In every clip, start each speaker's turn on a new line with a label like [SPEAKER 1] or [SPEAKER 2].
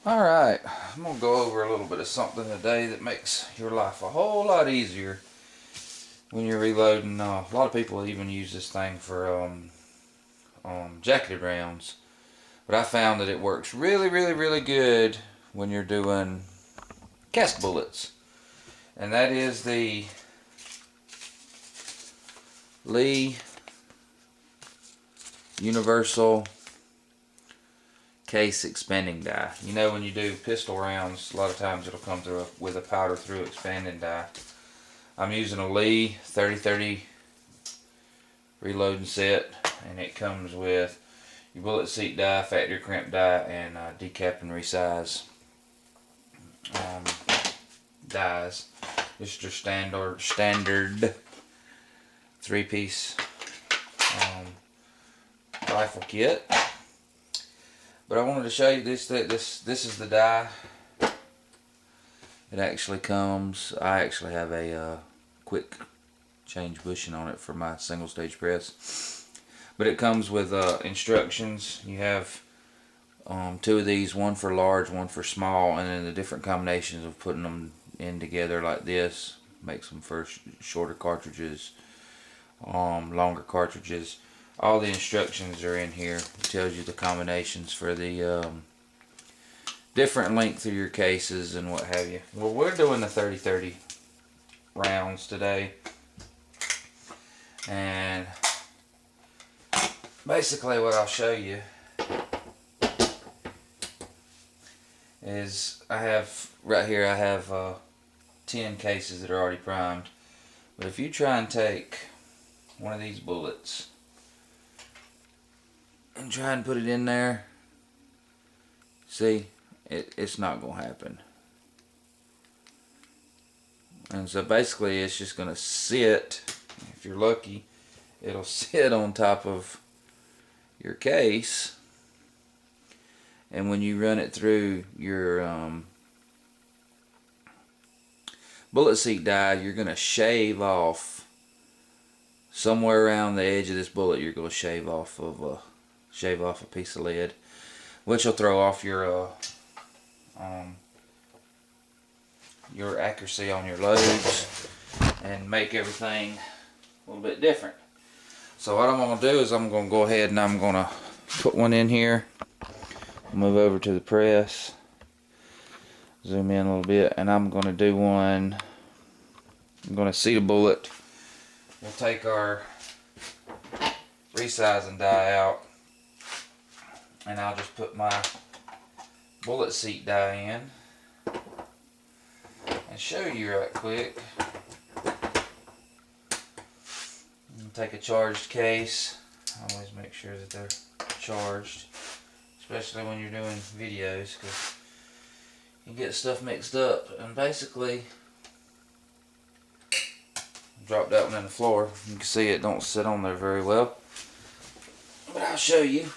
[SPEAKER 1] Alright, I'm going to go over a little bit of something today that makes your life a whole lot easier when you're reloading. A lot of people even use this thing for jacketed rounds, but I found that it works really good when you're doing cast bullets, and that is the Lee Universal Case Expanding Die. You know, when you do pistol rounds, a lot of times it'll come through with a powder through expanding die. I'm using a Lee 3030 reloading set, and it comes with your bullet seat die, factory crimp die, and decap and resize dies. This is your standard 3-piece rifle kit. But I wanted to show you this is the die. It actually comes, I actually have a quick change bushing on it for my single stage press. But it comes with instructions. You have two of these, one for large, one for small, and then the different combinations of putting them in together like this makes them for shorter cartridges, longer cartridges. All the instructions are in here. It tells you the combinations for the different length of your cases and what have you. Well, we're doing the 30-30 rounds today, and basically what I'll show you is I have right here, I have 10 cases that are already primed. But if you try and take one of these bullets and try and put it in there, see, it's not going to happen. And so basically it's just going to sit, if you're lucky, it'll sit on top of your case, and when you run it through your bullet seat die, you're going to shave off somewhere around the edge of this bullet. You're going to shave off a piece of lead, which will throw off your accuracy on your loads and make everything a little bit different. So what I'm going to do is I'm going to go ahead and I'm going to put one in here, move over to the press, zoom in a little bit, and I'm going to do one. I'm going to seat a bullet. We'll take our resizing die out, and I'll just put my bullet seat die in and show you right quick. Take a charged case. Always make sure that they're charged, especially when you're doing videos, because you get stuff mixed up. And basically, drop that one in the floor. You can see it don't sit on there very well, but I'll show you.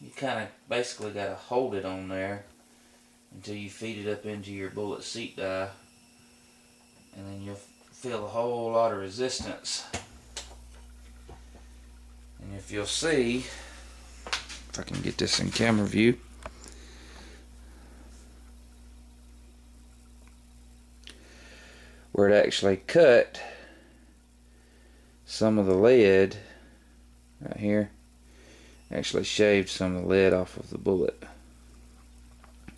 [SPEAKER 1] You kind of basically got to hold it on there until you feed it up into your bullet seat die, and then you'll feel a whole lot of resistance. And if you'll see, if I can get this in camera view, where it actually cut some of the lead right here, actually shaved some of the lead off of the bullet.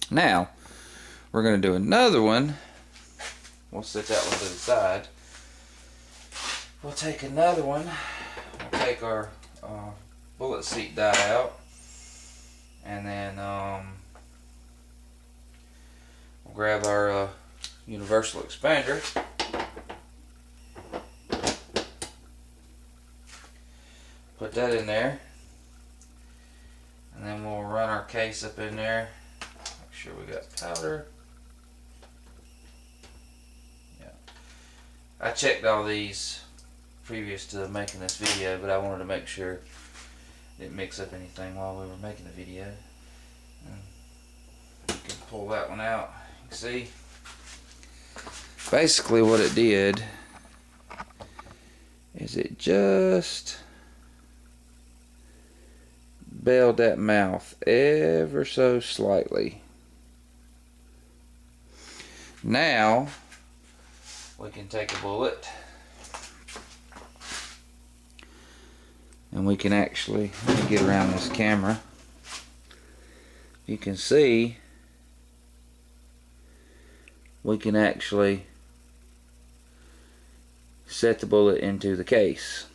[SPEAKER 1] Now we're going to do another one. We'll set that one to the side. We'll take another one. We'll take our bullet seat die out, and then we'll grab our universal expander, put that in there, and then we'll run our case up in there. Make sure we got powder. Yeah, I checked all these previous to making this video, but I wanted to make sure it didn't mix up anything while we were making the video. And you can pull that one out. You can see basically what it did is it just beld that mouth ever so slightly. Now we can take a bullet and we can actually, let me get around this camera. You can see we can actually set the bullet into the case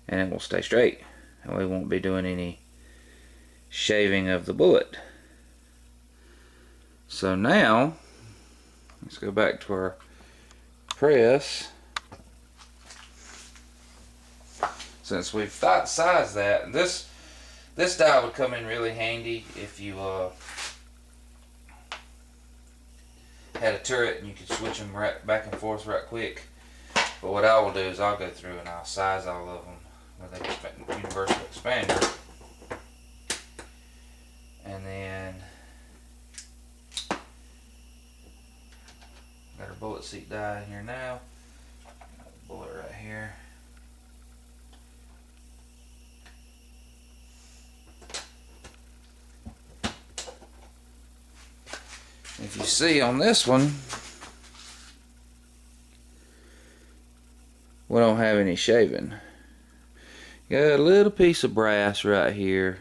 [SPEAKER 1] and it will stay straight, and we won't be doing any shaving of the bullet. So now let's go back to our press. Since we've sized that, this dial would come in really handy if you had a turret and you could switch them right back and forth right quick. But what I will do is I'll go through and I'll size all of them with a universal expander, and then got our bullet seat die in here now. Got a bullet right here. If you see on this one, we don't have any shaving. Got a little piece of brass right here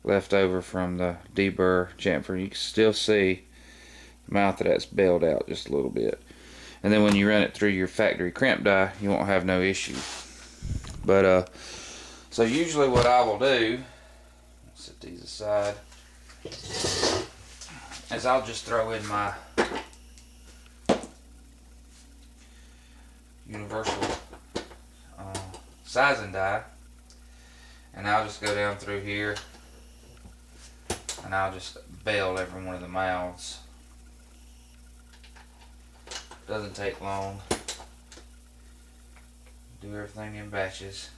[SPEAKER 1] left over from the deburr chamfer. You can still see the mouth of that's bailed out just a little bit. And then when you run it through your factory crimp die, you won't have no issue. But so usually what I will do, set these aside, is I'll just throw in my universal sizing die, and I'll just go down through here and I'll just bail every one of the mouths. Doesn't take long. Do everything in batches,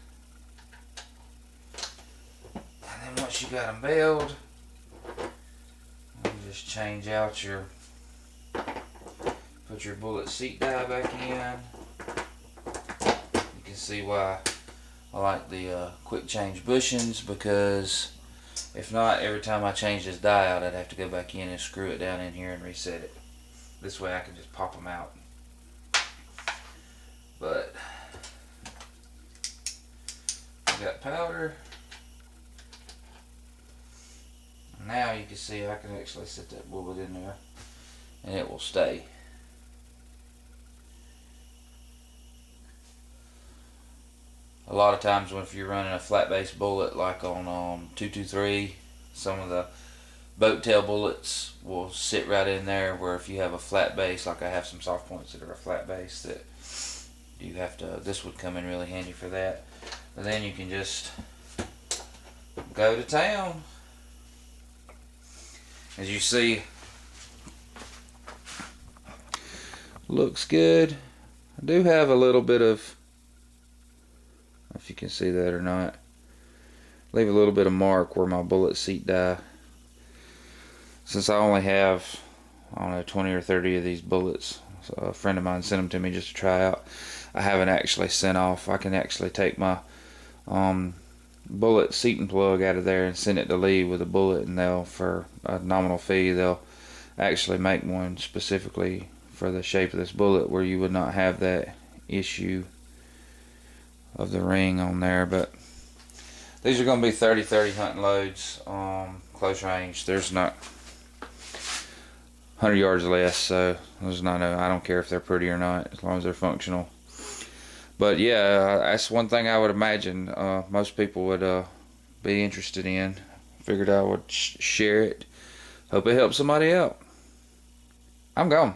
[SPEAKER 1] and then once you got them bailed, you just change out your, put your bullet seat die back in. You can see why I like the quick change bushings, because if not, every time I change this die out, I'd have to go back in and screw it down in here and reset it. This way I can just pop them out. But I got powder. Now you can see I can actually set that bullet in there and it will stay. A lot of times if you're running a flat base bullet like on 223, some of the boat tail bullets will sit right in there, where if you have a flat base, like I have some soft points that are a flat base, that you have to, this would come in really handy for that. But then you can just go to town. As you see, looks good. I do have a little bit of, if you can see that or not, leave a little bit of mark where my bullet seat die. Since I only have, I don't know, 20 or 30 of these bullets, so a friend of mine sent them to me just to try out. I haven't actually sent off. I can actually take my bullet seating plug out of there and send it to Lee with a bullet, and they'll, for a nominal fee, they'll actually make one specifically for the shape of this bullet where you would not have that issue of the ring on there. But these are going to be 30-30 hunting loads, close range. There's not 100 yards or less, so there's not no, I don't care if they're pretty or not, as long as they're functional. But yeah, that's one thing I would imagine most people would be interested in. Figured I would share it. Hope it helps somebody out. I'm gone.